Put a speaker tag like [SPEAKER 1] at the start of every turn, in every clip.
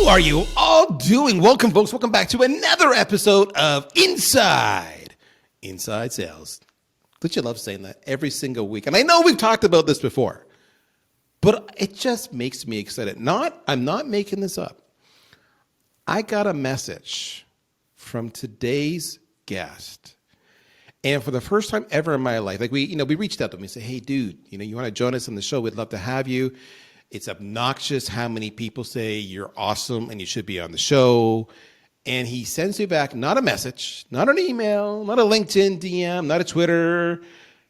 [SPEAKER 1] are you all doing? Welcome, folks. Welcome back to another episode of Inside Sales. Don't you love saying that every single week? And I know we've talked about this before, but it just makes me excited. I'm not making this up. I got a message from today's guest. And for the first time ever in my life, we reached out to him and said, hey, dude, you want to join us on the show? We'd love to have you. It's obnoxious how many people say you're awesome and you should be on the show. And he sends me back not a message, not an email, not a LinkedIn DM, not a Twitter.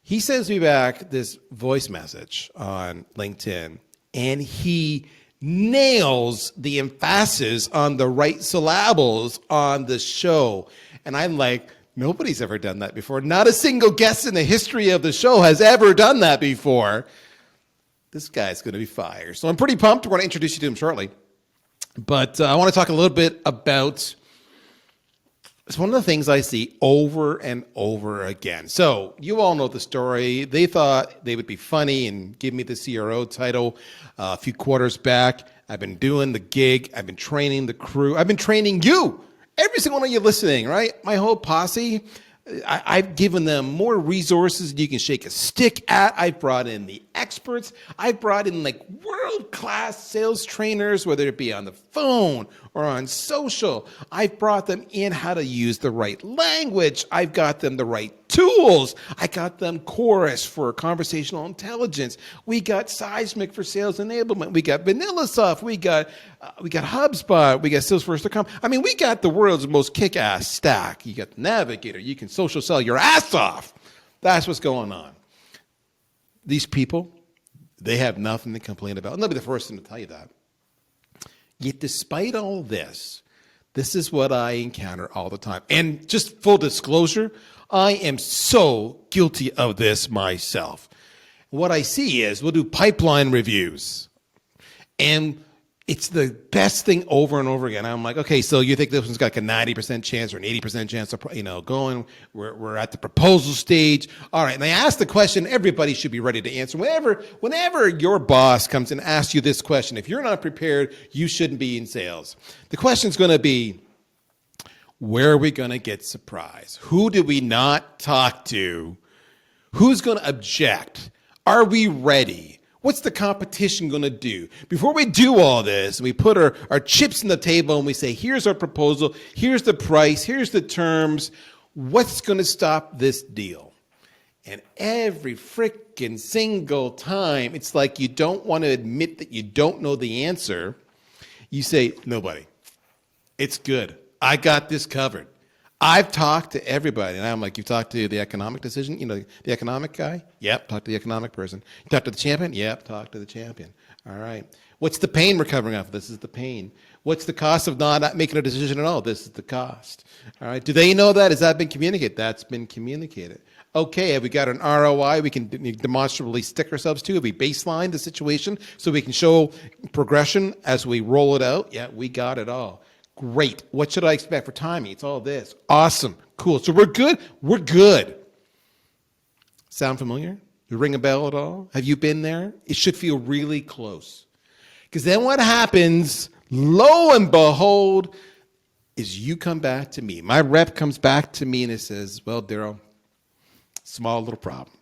[SPEAKER 1] He sends me back this voice message on LinkedIn, and he nails the emphasis on the right syllables on the show. And I'm like, nobody's ever done that before. Not a single guest in the history of the show has ever done that before. This guy's going to be fire. So I'm pretty pumped. We're going to introduce you to him shortly. But I want to talk a little bit about, it's one of the things I see over and over again. So you all know the story. They thought they would be funny and give me the CRO title a few quarters back. I've been doing the gig. I've been training the crew. I've been training you. Every single one of you listening, right? My whole posse. I've given them more resources than you can shake a stick at. I've brought in the experts. I've brought in like world-class sales trainers, whether it be on the phone or on social. I've brought them in how to use the right language. I've got them the right tools. I got them Chorus for conversational intelligence. We got Seismic for sales enablement. We got VanillaSoft. We got HubSpot. We got Salesforce.com. I mean, we got the world's most kick-ass stack. You got Navigator. You can social sell your ass off. That's what's going on. These people, they have nothing to complain about. And they'll be the first one to tell you that. Yet despite all this, this is what I encounter all the time. And just full disclosure, I am so guilty of this myself. What I see is we'll do pipeline reviews. And it's the best thing over and over again. I'm like, okay, so you think this one's got like a 90% chance or an 80% chance of, going? We're at the proposal stage. All right, and I ask the question everybody should be ready to answer. Whenever your boss comes and asks you this question, if you're not prepared, you shouldn't be in sales. The question's going to be, where are we going to get surprised? Who did we not talk to? Who's going to object? Are we ready? What's the competition going to do? Before we do all this, we put our chips on the table and we say, here's our proposal, here's the price, here's the terms. What's going to stop this deal? And every freaking single time, it's like you don't want to admit that you don't know the answer. You say, nobody. It's good. I got this covered. I've talked to everybody. And I'm like, you've talked to the economic decision, the economic guy? Yep, talk to the economic person. You talk to the champion? Yep, talk to the champion. All right. What's the pain we're covering off? This is the pain. What's the cost of not making a decision at all? This is the cost. All right. Do they know that? Has that been communicated? That's been communicated. Okay, have we got an ROI we can demonstrably stick ourselves to? Have we baselined the situation so we can show progression as we roll it out? Yeah, we got it all. Great. What should I expect for timing? It's all this. Awesome. Cool. So we're good? We're good. Sound familiar? Ring a bell at all? Have you been there? It should feel really close. Because then what happens, lo and behold, is you come back to me. My rep comes back to me and it says, well, Darryl, small little problem.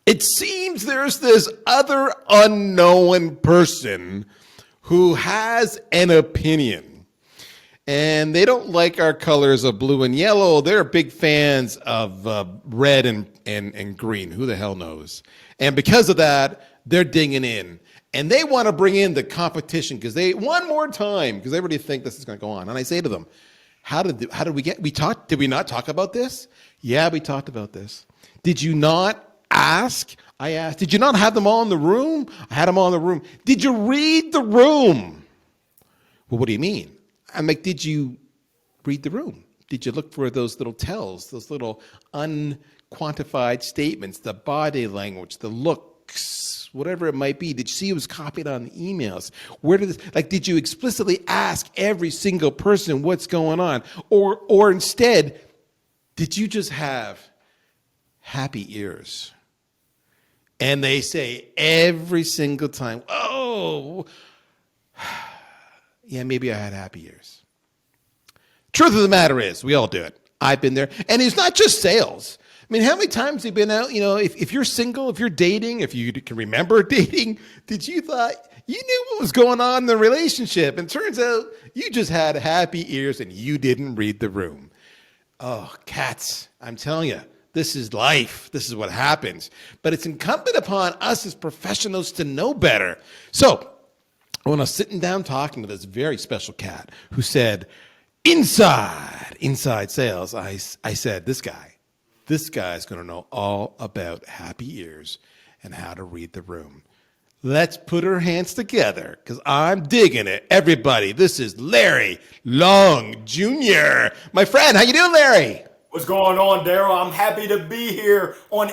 [SPEAKER 1] It seems there's this other unknown person who has an opinion. And they don't like our colors of blue and yellow. They're big fans of red and green. Who the hell knows? And because of that, they're digging in. And they want to bring in the competition because one more time, because they already think this is going to go on. And I say to them, did we not talk about this? Yeah, we talked about this. Did you not ask? I asked, did you not have them all in the room? I had them all in the room. Did you read the room? Well, what do you mean? I'm like, did you read the room? Did you look for those little tells, those little unquantified statements, the body language, the looks, whatever it might be? Did you see it was copied on the emails? Did you explicitly ask every single person what's going on? Or instead, did you just have happy ears? And they say every single time, oh, yeah, maybe I had happy years. Truth of the matter is, we all do it. I've been there. And it's not just sales. I mean, how many times have you been out, if you're single, if you're dating, if you can remember dating, did you thought you knew what was going on in the relationship? And turns out you just had happy ears and you didn't read the room. Oh, cats, I'm telling you, this is life. This is what happens. But it's incumbent upon us as professionals to know better. So when I was sitting down talking to this very special cat who said, inside sales, I said, this guy's going to know all about happy ears and how to read the room. Let's put our hands together because I'm digging it. Everybody, this is Larry Long Jr. My friend, how you doing, Larry?
[SPEAKER 2] What's going on, Darryl? I'm happy to be here on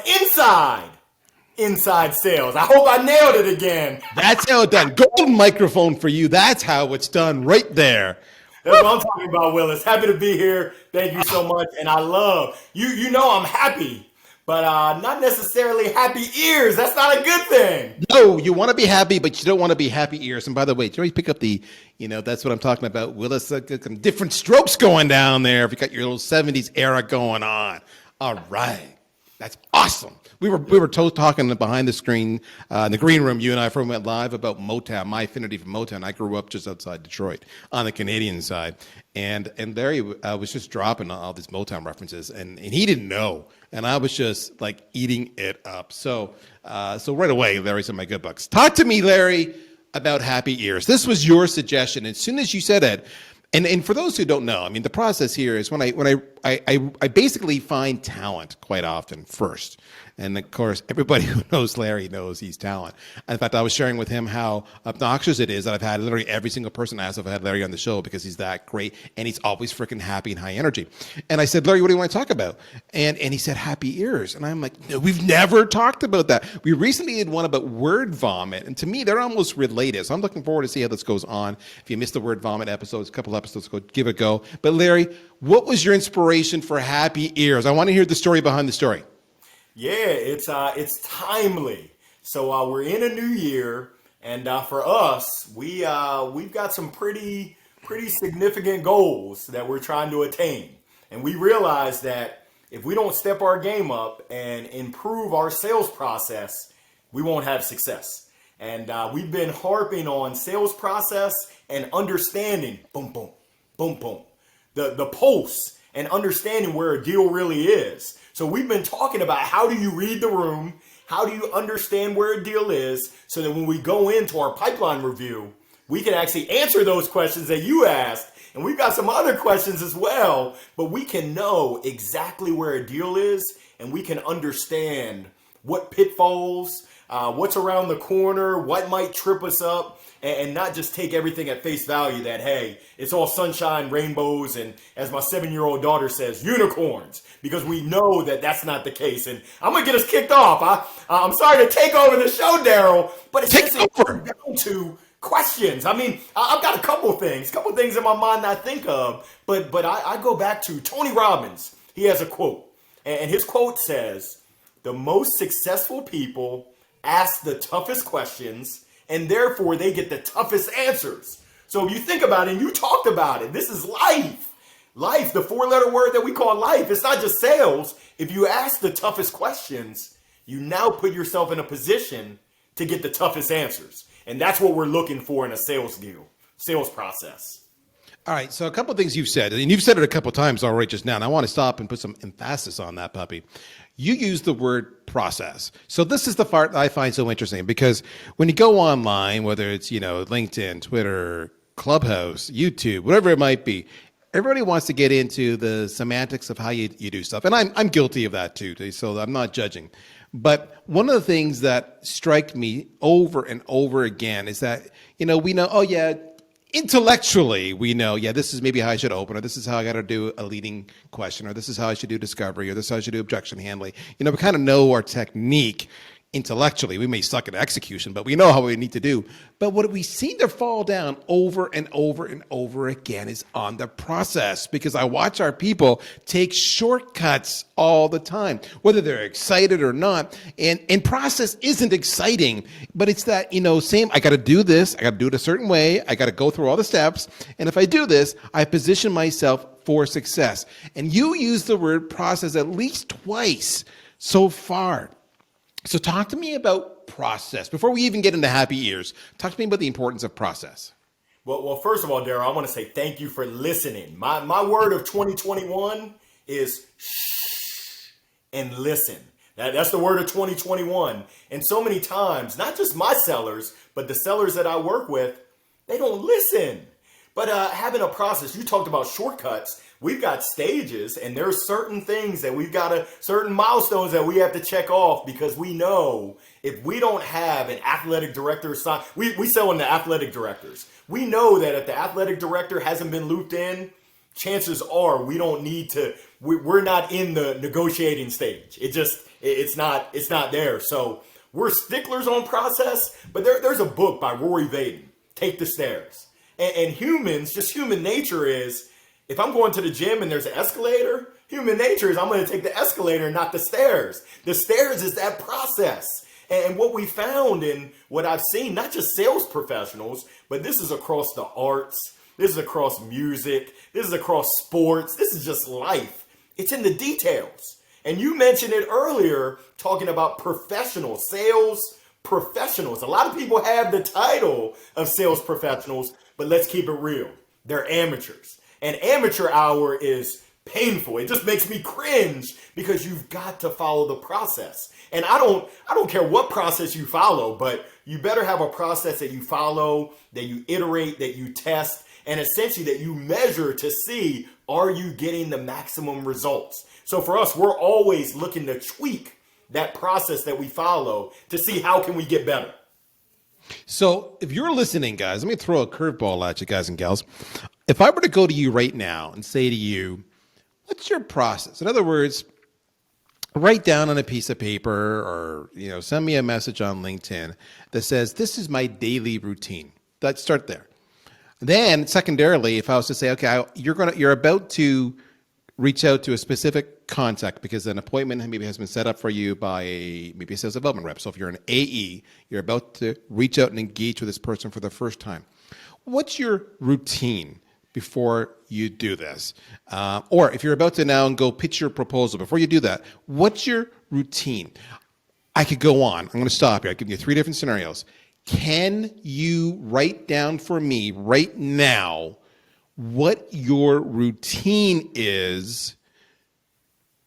[SPEAKER 2] Inside Sales. I hope I nailed it again.
[SPEAKER 1] That's how it's done. Golden microphone for you. That's how it's done right there.
[SPEAKER 2] That's what I'm talking about, Willis. Happy to be here. Thank you so much. And I love you. You know I'm happy, but not necessarily happy ears. That's not a good thing.
[SPEAKER 1] No, you want to be happy, but you don't want to be happy ears. And by the way, did you always pick up that's what I'm talking about, Willis? Some different strokes going down there if you got your little 70s era going on. All right. That's awesome. We were talking behind the screen in the green room. You and I went live about Motown, my affinity for Motown. I grew up just outside Detroit on the Canadian side, and Larry was just dropping all these Motown references, and he didn't know, and I was just like eating it up. So right away, Larry's in my good books. Talk to me, Larry, about happy ears. This was your suggestion. As soon as you said it. And for those who don't know, I mean, the process here is when I basically find talent quite often first. And of course, everybody who knows Larry knows he's talent. In fact, I was sharing with him how obnoxious it is that I've had literally every single person ask if I had Larry on the show because he's that great and he's always freaking happy and high energy. And I said, Larry, what do you want to talk about? And he said, happy ears. And I'm like, no, we've never talked about that. We recently did one about word vomit. And to me, they're almost related. So I'm looking forward to see how this goes on. If you missed the word vomit episodes, a couple episodes ago, give it a go. But Larry, what was your inspiration for happy ears? I want to hear the story behind the story.
[SPEAKER 2] Yeah, it's timely. So we're in a new year, and for us, we've got some pretty significant goals that we're trying to attain. And we realize that if we don't step our game up and improve our sales process, we won't have success. And we've been harping on sales process and understanding, boom, boom, boom, boom, the pulse and understanding where a deal really is. So we've been talking about how do you read the room? How do you understand where a deal is so that when we go into our pipeline review, we can actually answer those questions that you asked. And we've got some other questions as well, but we can know exactly where a deal is and we can understand what pitfalls, what's around the corner, what might trip us up, and not just take everything at face value that, hey, it's all sunshine, rainbows, and as my 7-year-old daughter says, unicorns, because we know that that's not the case. And I'm going to get us kicked off. I'm sorry to take over the show, Darryl, but it's just down to questions. I mean, I've got a couple things in my mind that I think of, but I go back to Tony Robbins. He has a quote, and his quote says, the most successful people ask the toughest questions, and therefore they get the toughest answers. So if you think about it, and you talked about it, this is life. Life, the 4-letter word that we call life. It's not just sales. If you ask the toughest questions, you now put yourself in a position to get the toughest answers. And that's what we're looking for in a sales deal, sales process.
[SPEAKER 1] All right, so a couple of things you've said, and you've said it a couple of times already just now, and I want to stop and put some emphasis on that, puppy. You use the word process. So this is the part I find so interesting because when you go online, whether it's, LinkedIn, Twitter, Clubhouse, YouTube, whatever it might be, everybody wants to get into the semantics of how you do stuff. And I'm guilty of that too, so I'm not judging. But one of the things that strike me over and over again is that, we know, oh yeah, intellectually, we know, yeah, this is maybe how I should open, or this is how I got to do a leading question, or this is how I should do discovery, or this is how I should do objection handling. We kind of know our technique intellectually. We may suck at execution, but we know how we need to do. But what we seem to fall down over and over and over again is on the process, because I watch our people take shortcuts all the time, whether they're excited or not. And process isn't exciting, but it's that, same, I got to do this. I got to do it a certain way. I got to go through all the steps. And if I do this, I position myself for success. And you use the word process at least twice so far. So talk to me about process. Before we even get into happy ears, talk to me about the importance of process.
[SPEAKER 2] Well, first of all, Darryl, I want to say thank you for listening. My word of 2021 is shh and listen. That's the word of 2021. And so many times, not just my sellers, but the sellers that I work with, they don't listen. But having a process, you talked about shortcuts. We've got stages, and there's certain things that certain milestones that we have to check off, because we know if we don't have an athletic director assigned, we sell into athletic directors. We know that if the athletic director hasn't been looped in, chances are we don't need to, we're not in the negotiating stage. It's not there. So we're sticklers on process, but there's a book by Rory Vaden, Take the Stairs. And humans, just human nature is, if I'm going to the gym and there's an escalator, human nature is I'm going to take the escalator, not the stairs. The stairs is that process. And what we found, and what I've seen, not just sales professionals, but this is across the arts, this is across music, this is across sports, this is just life. It's in the details. And you mentioned it earlier, talking about professionals, sales professionals. A lot of people have the title of sales professionals, but let's keep it real. They're amateurs. And amateur hour is painful. It just makes me cringe, because you've got to follow the process. And I don't care what process you follow, but you better have a process that you follow, that you iterate, that you test, and essentially that you measure to see, are you getting the maximum results? So for us, we're always looking to tweak that process that we follow to see how can we get better.
[SPEAKER 1] So if you're listening, guys, let me throw a curveball at you, guys and gals. If I were to go to you right now and say to you, what's your process? In other words, write down on a piece of paper, or send me a message on LinkedIn that says, this is my daily routine. Let's start there. Then secondarily, if I was to say, okay, you're about to reach out to a specific contact because an appointment maybe has been set up for you by maybe a sales development rep. So if you're an AE, you're about to reach out and engage with this person for the first time. What's your routine before you do this? Or if you're about to now go pitch your proposal, before you do that, what's your routine? I could go on. I'm going to stop here. I'll give you 3 different scenarios. Can you write down for me right now what your routine is,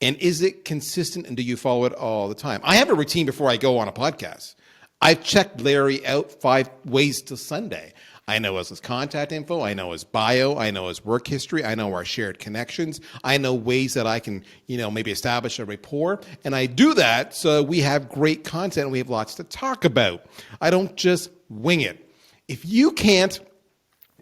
[SPEAKER 1] and is it consistent, and do you follow it all the time? I have a routine before I go on a podcast. I've checked Larry out 5 ways to Sunday. I know his contact info. I know his bio. I know his work history. I know our shared connections. I know ways that I can, maybe establish a rapport. And I do that so we have great content and we have lots to talk about. I don't just wing it. If you can't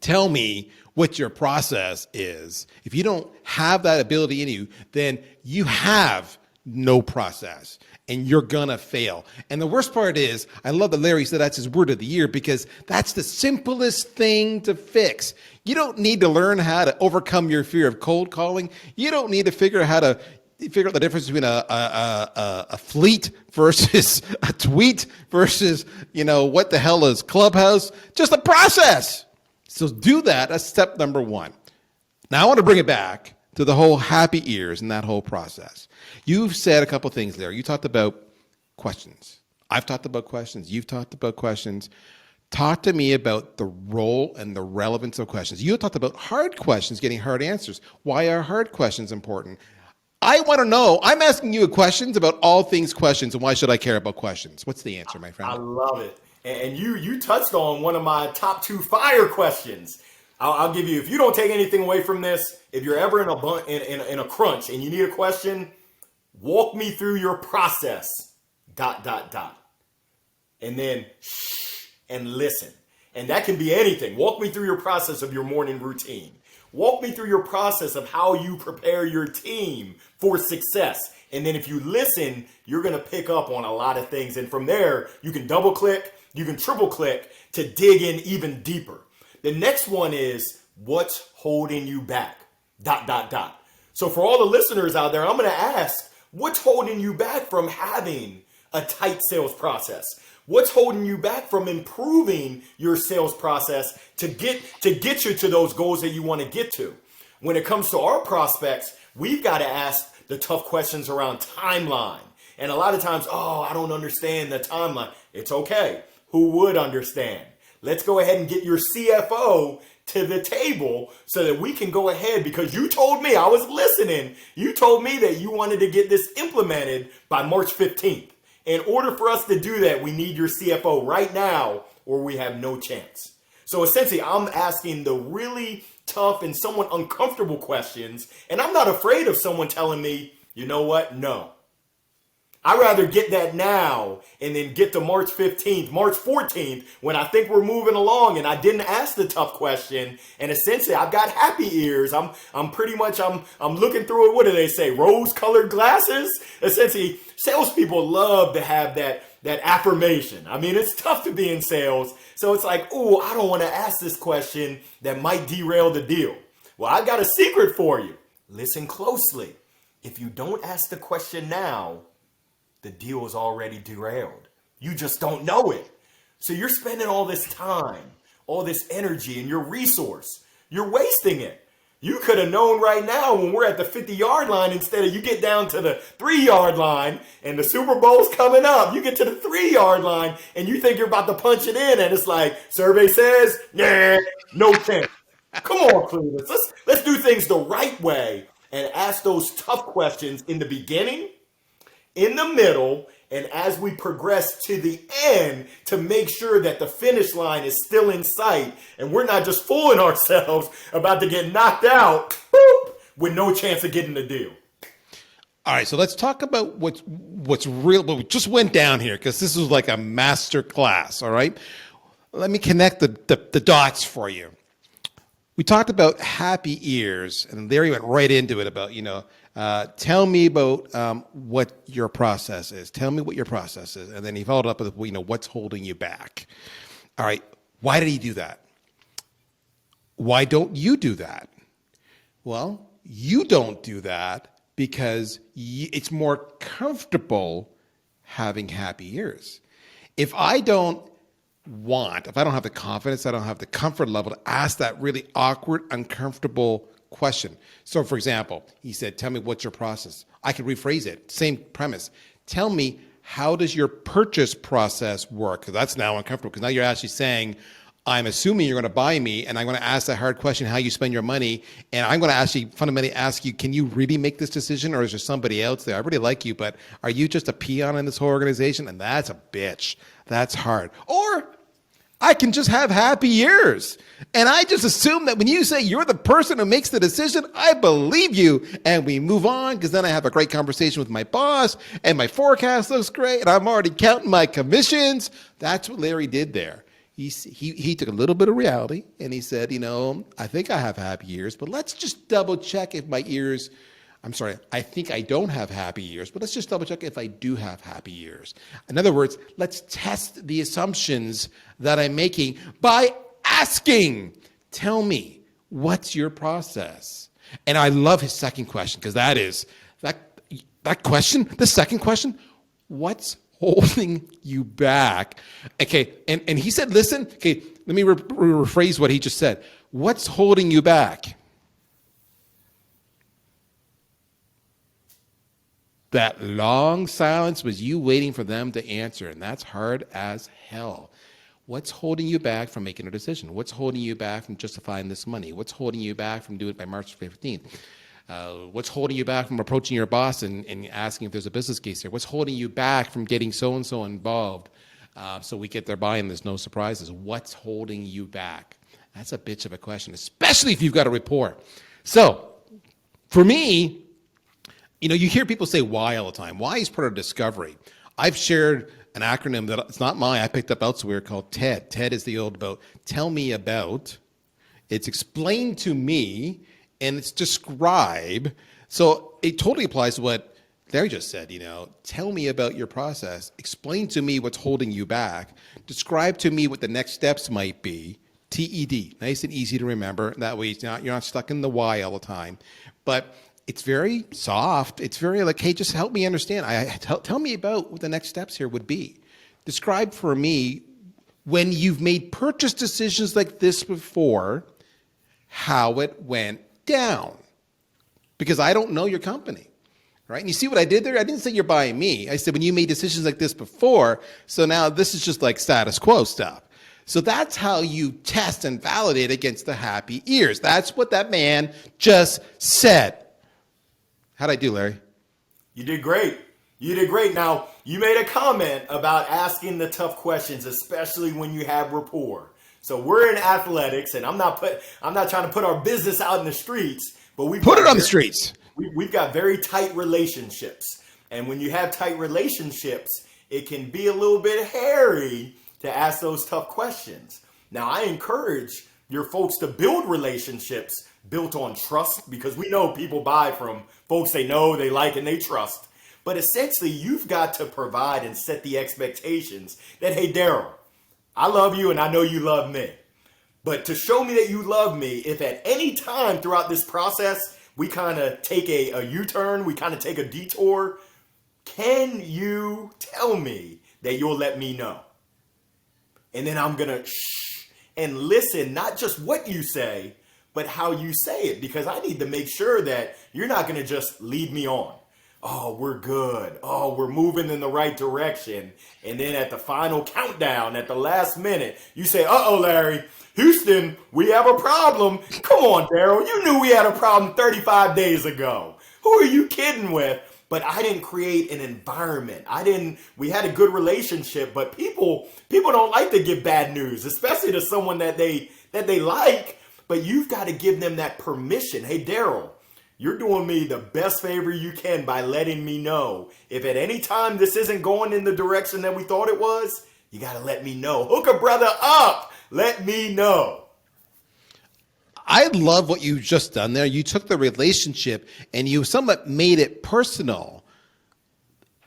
[SPEAKER 1] tell me what your process is, if you don't have that ability in you, then you have no process and you're gonna fail. And the worst part is, I love that Larry said that's his word of the year, because that's the simplest thing to fix. You don't need to learn how to overcome your fear of cold calling. You don't need to figure out the difference between a fleet versus a tweet versus, what the hell is Clubhouse? Just a process. So do that. That's step number 1. Now I want to bring it back to the whole happy ears and that whole process. You've said a couple things there. You talked about questions. I've talked about questions. You've talked about questions. Talk to me about the role and the relevance of questions. You talked about hard questions, getting hard answers. Why are hard questions important? I want to know. I'm asking you questions about all things questions, and why should I care about questions? What's the answer, my friend?
[SPEAKER 2] I love it. And you touched on one of my top 2 fire questions. I'll give you, if you don't take anything away from this, if you're ever in a crunch and you need a question, walk me through your process, ... And then shh and listen. And that can be anything. Walk me through your process of your morning routine. Walk me through your process of how you prepare your team for success. And then if you listen, you're going to pick up on a lot of things. And from there, you can double click, you can triple click to dig in even deeper. The next one is what's holding you back? ... So for all the listeners out there, I'm going to ask, what's holding you back from having a tight sales process? What's holding you back from improving your sales process to get you to those goals that you want to get to? When it comes to our prospects, we've got to ask the tough questions around timeline. And a lot of times, I don't understand the timeline. It's okay. Who would understand? Let's go ahead and get your CFO to the table so that we can go ahead, because you told me, I was listening, you told me that you wanted to get this implemented by March 15th. In order for us to do that, we need your CFO right now or we have no chance. So essentially, I'm asking the really tough and somewhat uncomfortable questions, and I'm not afraid of someone telling me, you know what, no. I'd rather get that now and then get to March 15th, March 14th, when I think we're moving along and I didn't ask the tough question. And essentially, I've got happy ears. I'm looking through it. What do they say? Rose-colored glasses? Essentially, salespeople love to have that affirmation. I mean, it's tough to be in sales. So it's like, I don't want to ask this question that might derail the deal. Well, I've got a secret for you. Listen closely. If you don't ask the question now, the deal is already derailed. You just don't know it. So you're spending all this time, all this energy, and your resource. You're wasting it. You could have known right now when we're at the 50-yard line, instead of you get down to the 3-yard line and the Super Bowl's coming up. You get to the 3-yard line and you think you're about to punch it in, and it's like, survey says, nah, no chance. Come on, Cleveland. Let's do things the right way and ask those tough questions in the beginning, in the middle, and as we progress to the end, to make sure that the finish line is still in sight and we're not just fooling ourselves about to get knocked out with no chance of getting the deal.
[SPEAKER 1] All right, so let's talk about what's real, what we just went down here, because this was like a master class, all right? Let me connect the dots for you. We talked about happy ears, and Larry went right into it about, tell me about what your process is. Tell me what your process is. And then he followed up with, what's holding you back? All right, why did he do that? Why don't you do that? Well, you don't do that because it's more comfortable having happy ears. If I don't have the confidence, I don't have the comfort level to ask that really awkward, uncomfortable question. So for example, he said, tell me what's your process. I could rephrase it. Same premise. Tell me, how does your purchase process work? Because that's now uncomfortable, because now you're actually saying, I'm assuming you're going to buy me, and I'm going to ask that hard question, how you spend your money. And I'm going to actually fundamentally ask you, can you really make this decision, or is there somebody else there? I really like you, but are you just a peon in this whole organization? And that's a bitch. That's hard. Or I can just have happy ears. And I just assume that when you say you're the person who makes the decision, I believe you. And we move on, because then I have a great conversation with my boss and my forecast looks great and I'm already counting my commissions. That's what Larry did there. He took a little bit of reality and he said, I think I have happy ears, but let's just double check if my ears, I think I don't have happy ears, but let's just double check if I do have happy ears. In other words, let's test the assumptions that I'm making by asking, tell me, what's your process? And I love his second question, because that is, that question, the second question, what's holding you back? Okay, and he said, listen, okay, let me rephrase what he just said. What's holding you back? That long silence was you waiting for them to answer, and that's hard as hell. What's holding you back from making a decision? What's holding you back from justifying this money? What's holding you back from doing it by March 15th? What's holding you back from approaching your boss and asking if there's a business case there? What's holding you back from getting so-and-so involved so we get their buy-in, there's no surprises? What's holding you back? That's a bitch of a question, especially if you've got a rapport. So for me, you hear people say why all the time. Why is part of discovery. I've shared an acronym that it's not mine. I picked up elsewhere called TED. TED is the old about tell me about. It's explain to me, and it's describe. So it totally applies to what Larry just said, tell me about your process. Explain to me what's holding you back. Describe to me what the next steps might be. TED, nice and easy to remember. That way you're not stuck in the why all the time. But it's very soft. It's very like, hey, just help me understand. Tell me about what the next steps here would be. Describe for me when you've made purchase decisions like this before, how it went down. Because I don't know your company. Right? And you see what I did there? I didn't say you're buying me. I said when you made decisions like this before, so now this is just like status quo stuff. So that's how you test and validate against the happy ears. That's what that man just said. How'd I do, Larry?
[SPEAKER 2] You did great. You did great. Now, you made a comment about asking the tough questions, especially when you have rapport. So we're in athletics, and I'm not trying to put our business out in the streets, but we
[SPEAKER 1] put it on the streets.
[SPEAKER 2] We've got very tight relationships. And when you have tight relationships, it can be a little bit hairy to ask those tough questions. Now, I encourage your folks to build relationships built on trust, because we know people buy from folks they know, they like, and they trust. But essentially, you've got to provide and set the expectations that, hey, Darryl, I love you and I know you love me. But to show me that you love me, if at any time throughout this process, we kind of take a U-turn, we kind of take a detour, can you tell me that you'll let me know? And then I'm going to shh and listen, not just what you say, but how you say it, because I need to make sure that you're not going to just lead me on. Oh, we're good. Oh, we're moving in the right direction. And then at the final countdown, at the last minute, you say, uh-oh, Larry, Houston, we have a problem. Come on, Darryl, you knew we had a problem 35 days ago. Who are you kidding with? But I didn't create an environment. We had a good relationship, but people don't like to give bad news, especially to someone that they like. But you've got to give them that permission. Hey, Darryl, you're doing me the best favor you can by letting me know. If at any time this isn't going in the direction that we thought it was, you got to let me know. Hook a brother up. Let me know.
[SPEAKER 1] I love what you've just done there. You took the relationship and you somewhat made it personal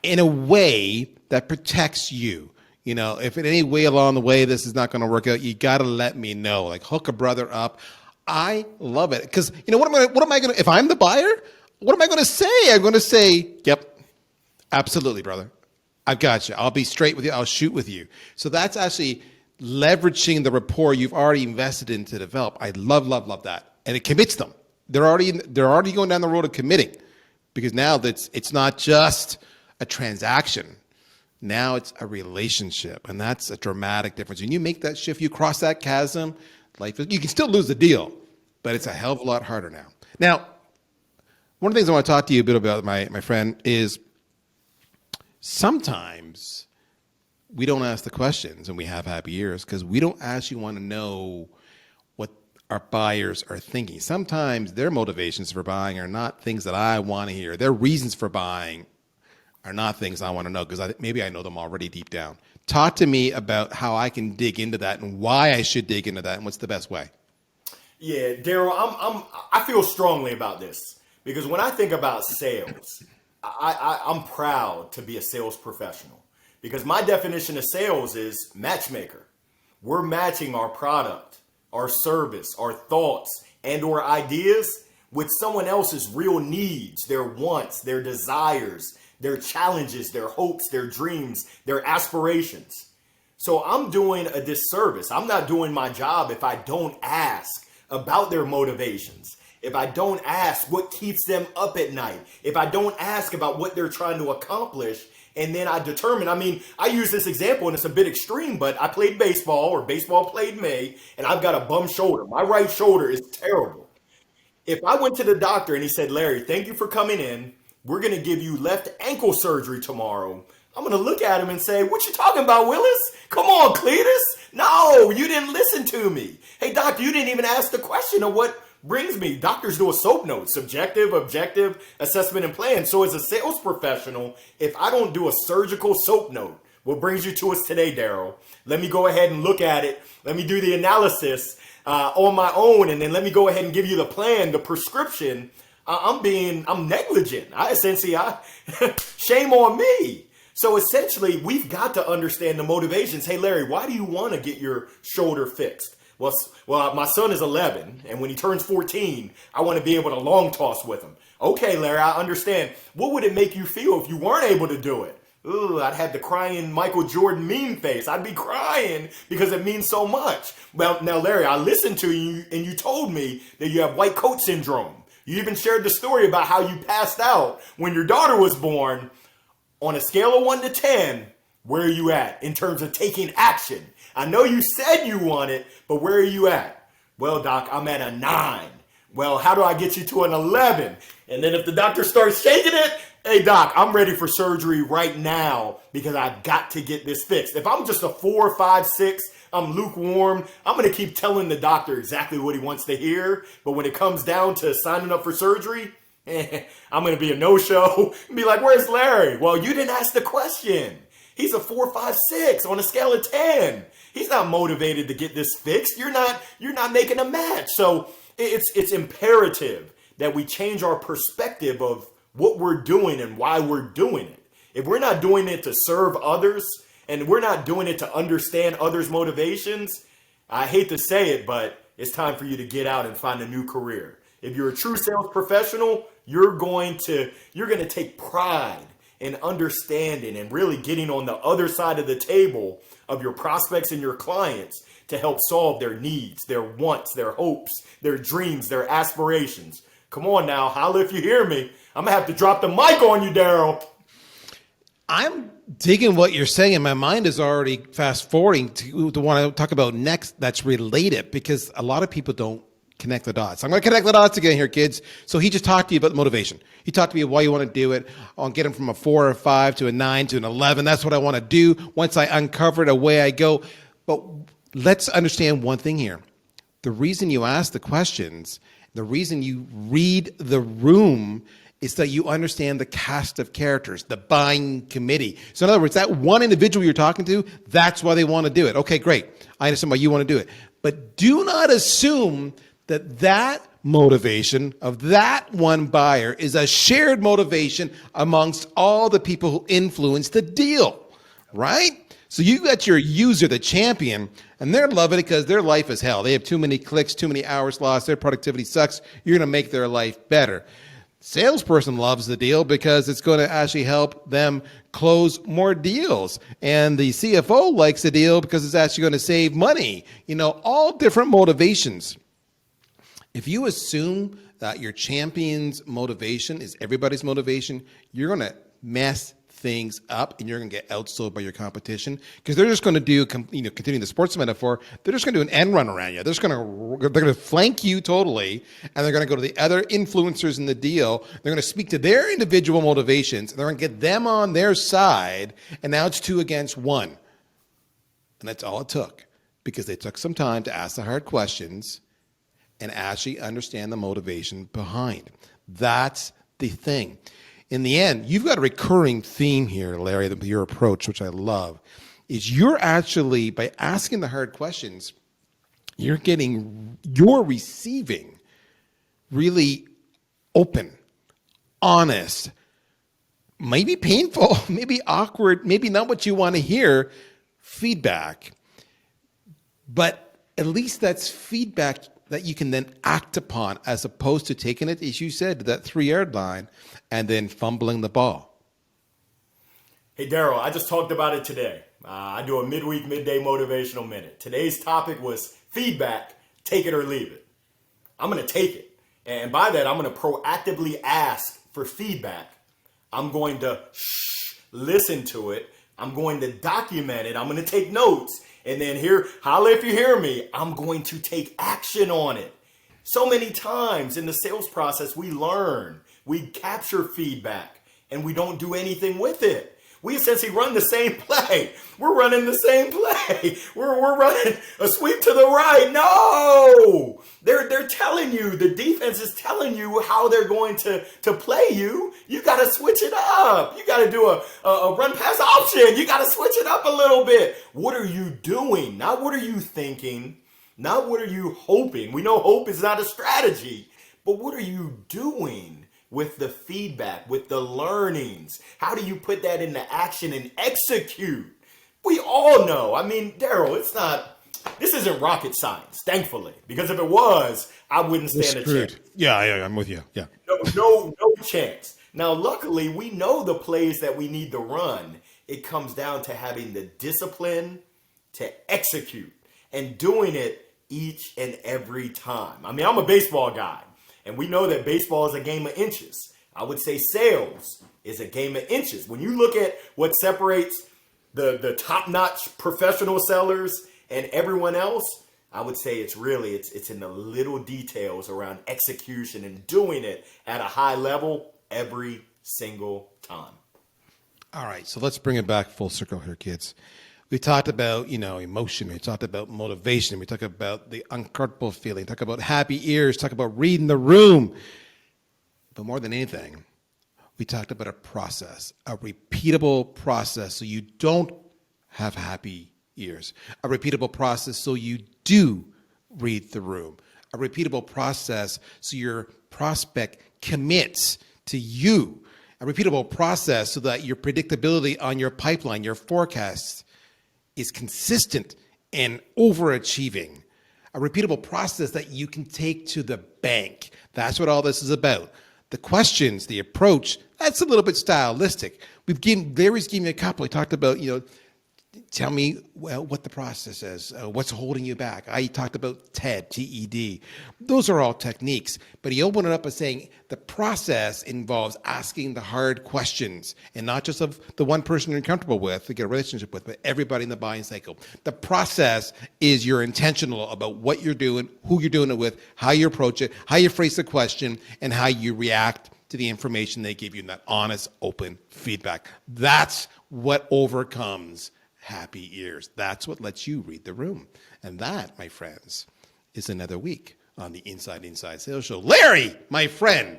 [SPEAKER 1] in a way that protects you. If in any way along the way this is not going to work out, you got to let me know. Like, hook a brother up. I love it because what am I going to, if I'm the buyer, what am I going to say? I'm going to say, yep, absolutely, brother. I've got you. I'll be straight with you. I'll shoot with you. So that's actually leveraging the rapport you've already invested in to develop. I love that. And it commits them. They're already going down the road of committing, because now it's not just a transaction. Now it's a relationship, and that's a dramatic difference. When you make that shift, you cross that chasm, you can still lose the deal, but it's a hell of a lot harder now. Now, one of the things I want to talk to you a bit about, my friend, is sometimes we don't ask the questions and we have happy ears because we don't actually want to know what our buyers are thinking. Sometimes their motivations for buying are not things that I want to hear. Their reasons for buying are not things I want to know because maybe I know them already deep down. Talk to me about how I can dig into that and why I should dig into that and what's the best way.
[SPEAKER 2] Yeah, Darryl, I feel strongly about this because when I think about sales, I'm proud to be a sales professional because my definition of sales is matchmaker. We're matching our product, our service, our thoughts, and or ideas with someone else's real needs, their wants, their desires, their challenges, their hopes, their dreams, their aspirations. So I'm doing a disservice. I'm not doing my job if I don't ask about their motivations, if I don't ask what keeps them up at night, if I don't ask about what they're trying to accomplish, and then I determine, I use this example and it's a bit extreme, but I played baseball or baseball played me, and I've got a bum shoulder. My right shoulder is terrible. If I went to the doctor and he said, Larry, thank you for coming in. We're going to give you left ankle surgery tomorrow. I'm going to look at him and say, what you talking about, Willis? Come on, Cletus. No, you didn't listen to me. Hey, doctor, you didn't even ask the question of what brings me. Doctors do a SOAP note, subjective, objective, assessment, and plan. So as a sales professional, if I don't do a surgical SOAP note, what brings you to us today, Darryl? Let me go ahead and look at it. Let me do the analysis on my own, and then let me go ahead and give you the plan, the prescription. I'm negligent. Shame on me. So essentially, we've got to understand the motivations. Hey, Larry, why do you want to get your shoulder fixed? Well, my son is 11, and when he turns 14, I want to be able to long toss with him. Okay, Larry, I understand. What would it make you feel if you weren't able to do it? Ooh, I'd have the crying Michael Jordan meme face. I'd be crying because it means so much. Well, now, Larry, I listened to you, and you told me that you have white coat syndrome. You even shared the story about how you passed out when your daughter was born. On a scale of 1 to 10, where are you at in terms of taking action? I know you said you want it, but where are you at? Well, Doc, I'm at a 9. Well, how do I get you to an 11? And then if the doctor starts shaking it, hey, Doc, I'm ready for surgery right now because I've got to get this fixed. If I'm just a 4, 5, 6, I'm lukewarm, I'm going to keep telling the doctor exactly what he wants to hear. But when it comes down to signing up for surgery, I'm going to be a no-show and be like, where's Larry? Well, you didn't ask the question. He's a 4, 5, 6 on a scale of 10. He's not motivated to get this fixed. You're not making a match. So it's imperative that we change our perspective of what we're doing and why we're doing it. If we're not doing it to serve others and we're not doing it to understand others' motivations, I hate to say it, but it's time for you to get out and find a new career. If you're a true sales professional, you're going to take pride in understanding and really getting on the other side of the table of your prospects and your clients to help solve their needs, their wants, their hopes, their dreams, their aspirations. Come on now, holla if you hear me. I'm going to have to drop the mic on you, Darryl.
[SPEAKER 1] I'm digging what you're saying, and my mind is already fast forwarding to want to talk about next that's related, because a lot of people don't connect the dots. I'm going to connect the dots again here, kids. So he just talked to you about the motivation. He talked to me why you want to do it. I'll get him from a 4 or 5 to a 9 to an 11. That's what I want to do. Once I uncover it, away I go. But let's understand one thing here. The reason you ask the questions, the reason you read the room is that you understand the cast of characters, the buying committee. So in other words, that one individual you're talking to, that's why they want to do it. Okay, great. I understand why you want to do it. But do not assume that motivation of that one buyer is a shared motivation amongst all the people who influence the deal, right? So you got your user, the champion, and they're loving it because their life is hell. They have too many clicks, too many hours lost, their productivity sucks. You're going to make their life better. Salesperson loves the deal because it's going to actually help them close more deals. And the CFO likes the deal because it's actually going to save money. You know, all different motivations. If you assume that your champion's motivation is everybody's motivation, you're going to mess things up and you're going to get outsold by your competition, because they're just going to do, continuing the sports metaphor, they're just going to do an end run around you. They're going to flank you totally, and they're going to go to the other influencers in the deal. They're going to speak to their individual motivations, and they're going to get them on their side, and now it's 2 against 1. And that's all it took, because they took some time to ask the hard questions and actually understand the motivation behind. That's the thing. In the end, you've got a recurring theme here, Larry, with your approach, which I love, is you're actually, by asking the hard questions, you're receiving really open, honest, maybe painful, maybe awkward, maybe not what you want to hear, feedback. But at least that's feedback that you can then act upon, as opposed to taking it, as you said, to that 3-yard line and then fumbling the ball.
[SPEAKER 2] Hey, Darryl, I just talked about it today. I do a midday motivational minute. Today's topic was feedback, take it or leave it. I'm going to take it. And by that, I'm going to proactively ask for feedback. I'm going to listen to it. I'm going to document it. I'm going to take notes. And then holla if you hear me, I'm going to take action on it. So many times in the sales process, we learn, we capture feedback, and we don't do anything with it. We essentially run the same play. We're running the same play. We're running a sweep to the right. No! They're telling you, the defense is telling you how they're going to play you. You got to switch it up. You got to do a run pass option. You got to switch it up a little bit. What are you doing? Not what are you thinking? Not what are you hoping? We know hope is not a strategy. but what are you doing with the feedback, with the learnings? How do you put that into action and execute? We all know. I mean, Darryl, this isn't rocket science, thankfully, because if it was, I wouldn't stand a chance.
[SPEAKER 1] Yeah, I'm with you. Yeah.
[SPEAKER 2] No chance. Now, luckily, we know the plays that we need to run. It comes down to having the discipline to execute and doing it each and every time. I mean, I'm a baseball guy, and we know that baseball is a game of inches. I would say sales is a game of inches. When you look at what separates the top-notch professional sellers and everyone else, I would say it's in the little details around execution and doing it at a high level every single time.
[SPEAKER 1] All right, so let's bring it back full circle here, kids. We talked about, emotion. We talked about motivation. We talked about the uncomfortable feeling. Talk about happy ears. Talk about reading the room. But more than anything, we talked about a process, a repeatable process, so you don't have happy ears. A repeatable process so you do read the room. A repeatable process so your prospect commits to you. A repeatable process so that your predictability on your pipeline, your forecasts, is consistent and overachieving. A repeatable process that you can take to the bank. That's what all this is about. The questions, the approach, that's a little bit stylistic. Larry's given me a couple. He talked about, tell me what the process is, what's holding you back. I talked about TED, T-E-D. Those are all techniques. But he opened it up by saying the process involves asking the hard questions, and not just of the one person you're comfortable with to get a relationship with, but everybody in the buying cycle. The process is you're intentional about what you're doing, who you're doing it with, how you approach it, how you phrase the question, and how you react to the information they give you in that honest, open feedback. That's what overcomes happy ears. That's what lets you read the room. And that, my friends, is another week on the Inside Sales Show. Larry, my friend,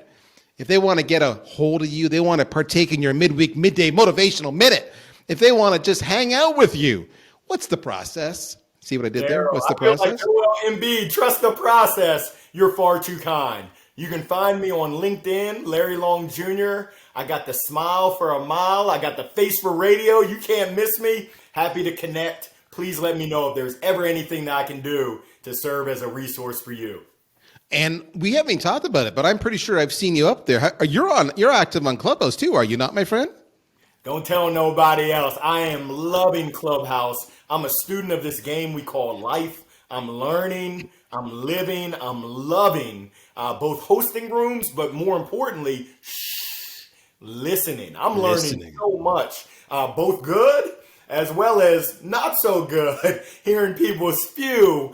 [SPEAKER 1] if they want to get a hold of you, they want to partake in your midday motivational minute, if they want to just hang out with you, what's the process? See what I did there? What's the process?
[SPEAKER 2] Joel Embiid, trust the process. You're far too kind. You can find me on LinkedIn, Larry Long Jr. I got the smile for a mile. I got the face for radio. You can't miss me. Happy to connect. Please let me know if there's ever anything that I can do to serve as a resource for you.
[SPEAKER 1] And we haven't talked about it, but I'm pretty sure I've seen you up there. You're active on Clubhouse too, are you not, my friend?
[SPEAKER 2] Don't tell nobody else. I am loving Clubhouse. I'm a student of this game we call life. I'm learning, I'm living, I'm loving both hosting rooms, but more importantly, listening. I'm learning so much, both good as well as not so good, hearing people spew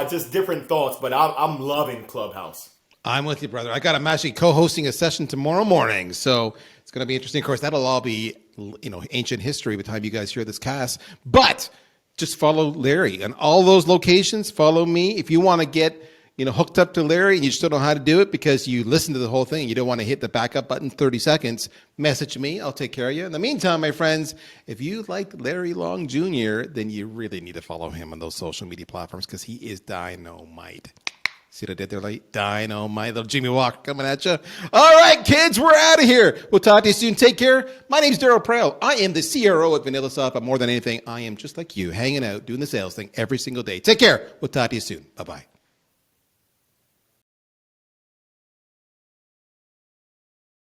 [SPEAKER 2] just different thoughts, but I'm loving Clubhouse.
[SPEAKER 1] I'm with you, brother. I'm actually co-hosting a session tomorrow morning, so it's going to be interesting. Of course, that'll all be, ancient history by the time you guys hear this cast, but just follow Larry and all those locations. Follow me. If you want to get, hooked up to Larry and you still don't know how to do it because you listen to the whole thing and you don't want to hit the backup button 30 seconds, message me. I'll take care of you. In the meantime, my friends, if you like Larry Long Jr., then you really need to follow him on those social media platforms because he is dynamite. See what I did there, like dynamite, little Jimmy Walker coming at you. All right, kids, we're out of here. We'll talk to you soon. Take care. My name's Darryl Prale. I am the CRO at VanillaSoft, but more than anything, I am just like you, hanging out, doing the sales thing every single day. Take care. We'll talk to you soon. Bye-bye.